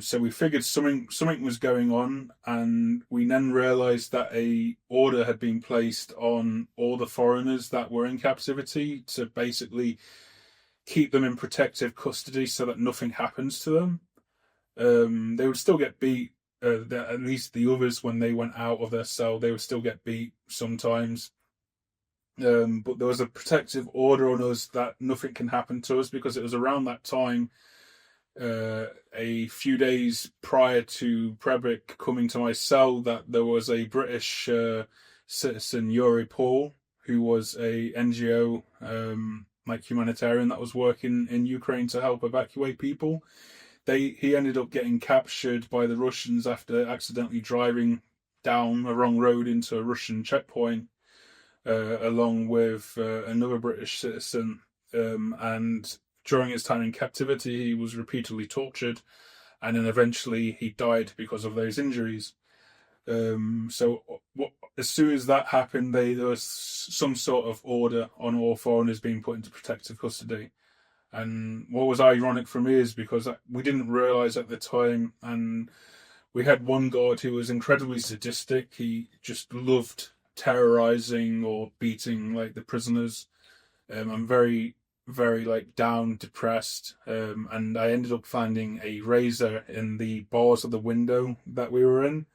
So we figured something was going on, and we then realised that a order had been placed on all the foreigners that were in captivity to basically keep them in protective custody so that nothing happens to them. They would still get beat. At least the others, when they went out of their cell, they would still get beat sometimes. But there was a protective order on us that nothing can happen to us, because it was around that time, a few days prior to Prebik coming to my cell, that there was a British citizen, Mariupol, who was a NGO, like humanitarian, that was working in Ukraine to help evacuate people. He ended up getting captured by the Russians after accidentally driving down a wrong road into a Russian checkpoint, along with another British citizen, and during his time in captivity, he was repeatedly tortured, and then eventually he died because of those injuries. So as soon as that happened, there was some sort of order on all foreigners being put into protective custody. And what was ironic for me is because we didn't realise at the time, and we had one guard who was incredibly sadistic. He just loved terrorising or beating like the prisoners. I'm very, very like down, depressed, and I ended up finding a razor in the bars of the window that we were in,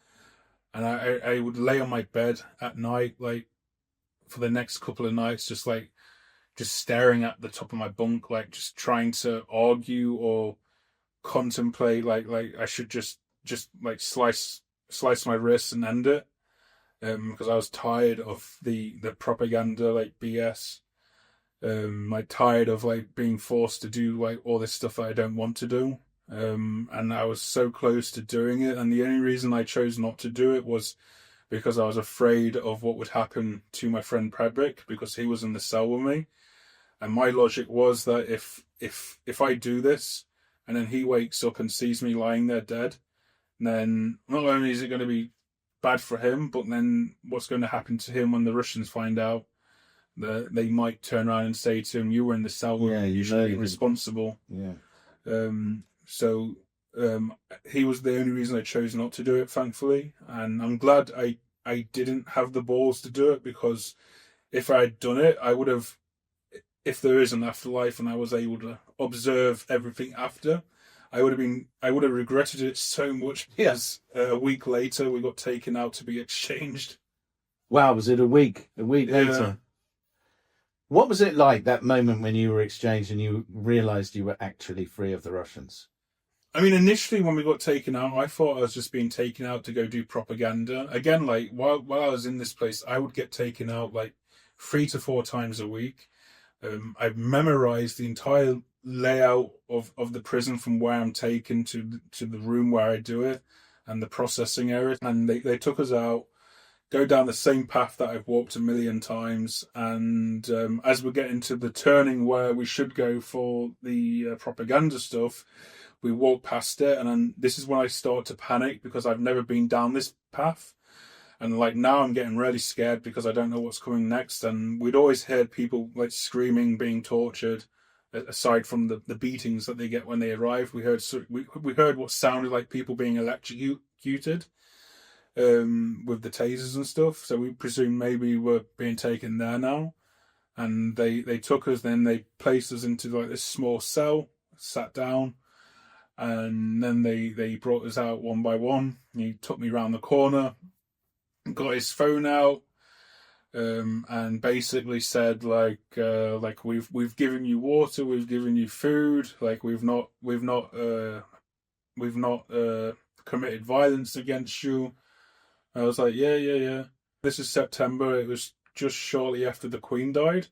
and I would lay on my bed at night, like for the next couple of nights, just staring at the top of my bunk, like just trying to argue or contemplate, like I should just like slice my wrists and end it. because I was tired of the propaganda, like BS. Like tired of like being forced to do like all this stuff that I don't want to do. And I was so close to doing it, and the only reason I chose not to do it was because I was afraid of what would happen to my friend Predrick, because he was in the cell with me. And my logic was that if I do this and then he wakes up and sees me lying there dead, then not only is it going to be bad for him, but then what's going to happen to him when the Russians find out? That they might turn around and say to him, "You were in the cell with me, you should be responsible." Yeah. So he was the only reason I chose not to do it, thankfully. And I'm glad I didn't have the balls to do it, because if I had done it, I would have, if there is an afterlife and I was able to observe everything after, I would have regretted it so much. Yes. A week later, we got taken out to be exchanged. Wow, was it a week? A week later? What was it like, that moment when you were exchanged and you realised you were actually free of the Russians? I mean, initially when we got taken out, I thought I was just being taken out to go do propaganda. Again, like, while I was in this place, I would get taken out like 3 to 4 times a week. I've memorised the entire layout of the prison, from where I'm taken to the room where I do it, and the processing area. And they took us out, go down the same path that I've walked a million times, and as we're getting to the turning where we should go for the propaganda stuff, we walk past it, and then this is when I start to panic, because I've never been down this path, and like now I'm getting really scared because I don't know what's coming next. And we'd always heard people like screaming, being tortured, aside from the beatings that they get when they arrive. We heard what sounded like people being electrocuted. With the tasers and stuff, so we presumed maybe we're being taken there now. And they took us, then they placed us into like this small cell, sat down, and then they brought us out one by one. He took me round the corner, got his phone out, and basically said like we've given you water, we've given you food, like we've not committed violence against you. I was like, yeah. This is September. It was just shortly after the Queen died.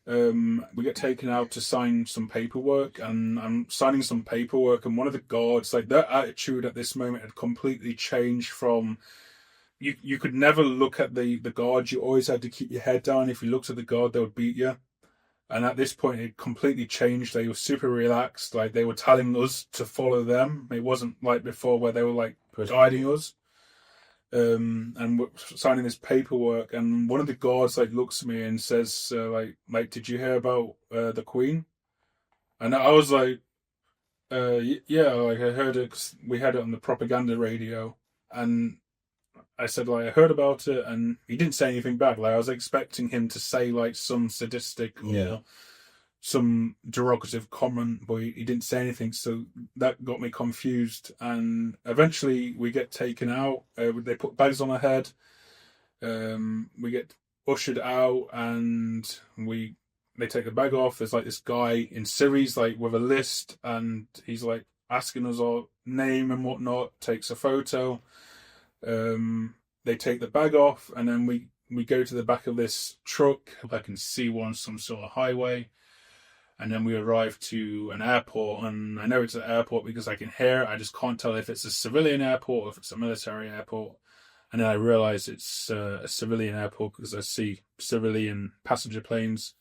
We get taken out to sign some paperwork, and I'm signing some paperwork, and one of the guards, like, their attitude at this moment had completely changed from, you could never look at the guard. You always had to keep your head down. If you looked at the guard, they would beat you. And at this point, it completely changed. They were super relaxed. Like, they were telling us to follow them. It wasn't like before where they were like guiding us. And we're signing this paperwork, and one of the guards like looks at me and says, like, did you hear about the Queen? And I was like, yeah, like I heard it, 'cause we had it on the propaganda radio. And I said, like, I heard about it, and he didn't say anything back. Like, I was expecting him to say like some sadistic or some derogative comment, but he didn't say anything, so that got me confused. And eventually we get taken out. They put bags on our head. We get ushered out, and they take the bag off. There's like this guy in Syria, like with a list, and he's like asking us our name and whatnot. Takes a photo. They take the bag off, and then we go to the back of this truck. I can see we're on some sort of highway. And then we arrive to an airport, and I know it's an airport because I can hear it. I just can't tell if it's a civilian airport or if it's a military airport. And then I realise it's a civilian airport because I see civilian passenger planes.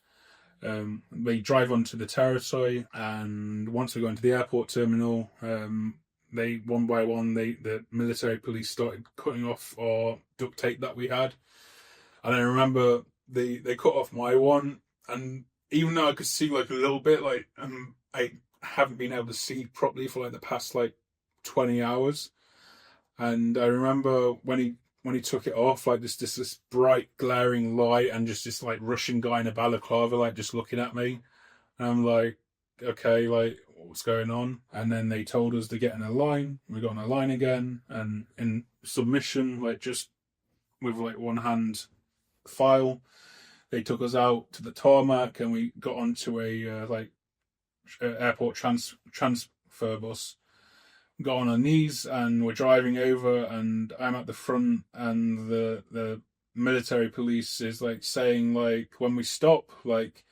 We drive onto the territory, and once we go into the airport terminal, they one by one, the military police started cutting off our duct tape that we had. And I remember they cut off my one, and even though I could see like a little bit, like I haven't been able to see properly for like the past like 20 hours. And I remember when he took it off, like this bright glaring light, and just this like Russian guy in a balaclava like just looking at me. And I'm like, okay, like what's going on? And then they told us to get in a line. We got in a line again, and in submission, like just with like one hand file, they took us out to the tarmac, and we got onto a airport transfer bus. got on our knees and we're driving over, and I'm at the front, and the military police is like saying, like, when we stop, like,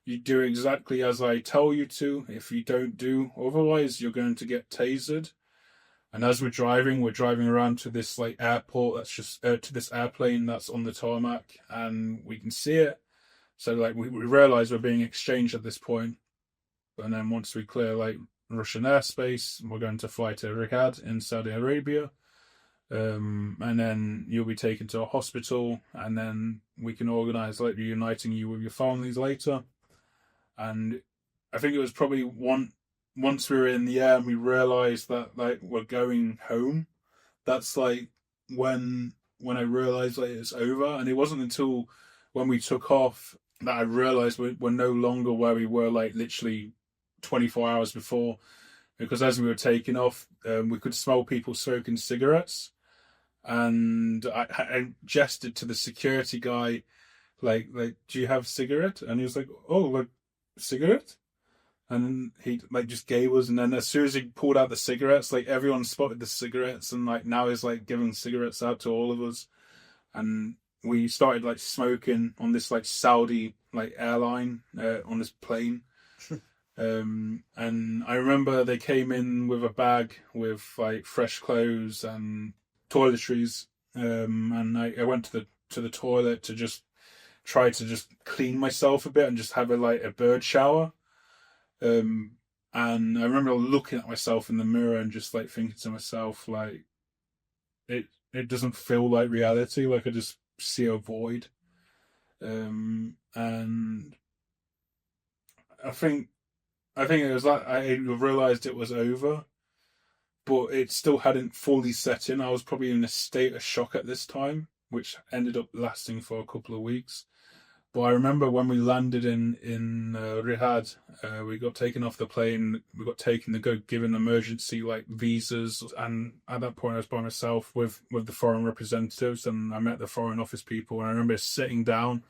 you do exactly as I tell you to. If you don't do otherwise, you're going to get tasered. And as we're driving around to this like airport that's just to this airplane that's on the tarmac, and we can see it. So like we realise we're being exchanged at this point. And then once we clear like Russian airspace, we're going to fly to Riyadh in Saudi Arabia. And then you'll be taken to a hospital, and then we can organise like reuniting you with your families later. And I think it was probably once we were in the air and we realised that like we're going home, that's like when I realised like it's over. And it wasn't until when we took off that I realised we're no longer where we were like literally 24 hours before, because as we were taking off, we could smell people smoking cigarettes. And I gestured to the security guy, like, do you have a cigarette? And he was like, oh, like, cigarette? And he like just gave us, and then as soon as he pulled out the cigarettes, like everyone spotted the cigarettes, and like now he's like giving cigarettes out to all of us. And we started like smoking on this like Saudi like airline on this plane. And I remember they came in with a bag with like fresh clothes and toiletries, and I went to the toilet to just try to just clean myself a bit and just have a bird shower. And I remember looking at myself in the mirror and just like thinking to myself, like, it doesn't feel like reality. Like I just see a void. And I think it was like I realised it was over, but it still hadn't fully set in. I was probably in a state of shock at this time, which ended up lasting for a couple of weeks. But I remember when we landed in Riyadh, we got taken off the plane. We got taken to go given emergency like visas, and at that point I was by myself with the foreign representatives, and I met the foreign office people. And I remember sitting down,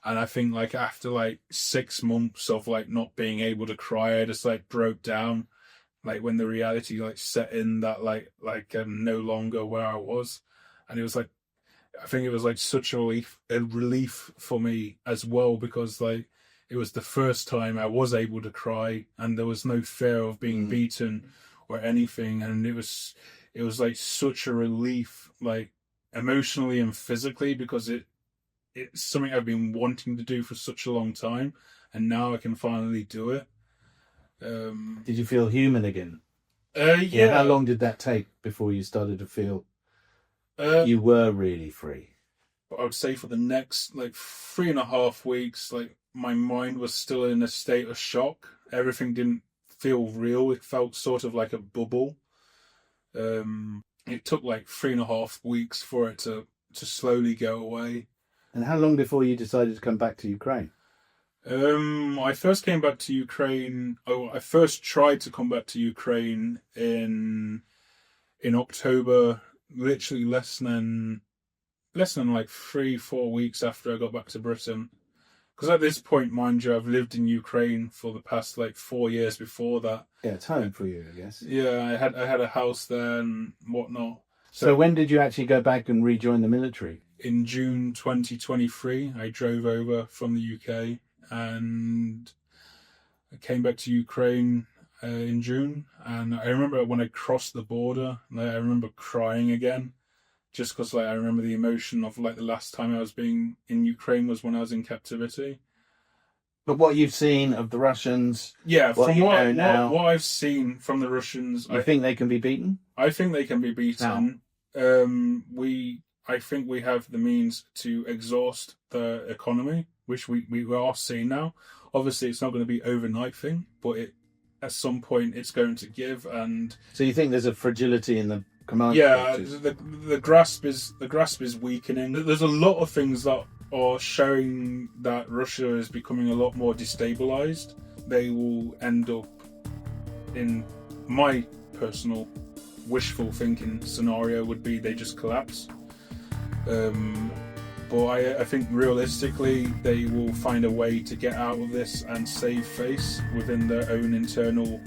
and I think like after like 6 months of like not being able to cry, I just like broke down, like when the reality like set in that like I'm no longer where I was. And it was like, I think it was like such a relief for me as well, because like it was the first time I was able to cry, and there was no fear of being beaten or anything. And it was like such a relief, like emotionally and physically, because it's something I've been wanting to do for such a long time, and now I can finally do it. Did you feel human again? Yeah. How long did that take before you started to feel you were really free? I would say for the next like 3.5 weeks, like my mind was still in a state of shock. Everything didn't feel real. It felt sort of like a bubble. It took like 3.5 weeks for it to slowly go away. And how long before you decided to come back to Ukraine? I first came back to Ukraine. I first tried to come back to Ukraine in October, literally less than like 3-4 weeks after I got back to Britain. Because at this point, mind you, I've lived in Ukraine for the past like 4 years before that. Yeah, it's home for you, I guess. Yeah, I had a house there and whatnot. So when did you actually go back and rejoin the military? In June 2023, I drove over from the UK and I came back to Ukraine in June. And I remember when I crossed the border, I remember crying again, just because like I remember the emotion of like the last time I was being in Ukraine was when I was in captivity. But what you've seen of the Russians, yeah, what from you what know now, I've seen from the Russians, I think they can be beaten. I think they can be beaten. I think we have the means to exhaust the economy, which we are seeing now. Obviously, it's not going to be overnight thing, but at some point it's going to give. And so you think there's a fragility in the command? Yeah, the grasp is weakening. There's a lot of things that are showing that Russia is becoming a lot more destabilized. They will end up, in my personal wishful thinking scenario, would be they just collapse. But I think realistically they will find a way to get out of this and save face within their own internal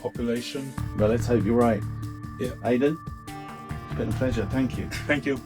population. Well, let's hope you're right. Yeah. Aiden, it's been a pleasure. Thank you. Thank you.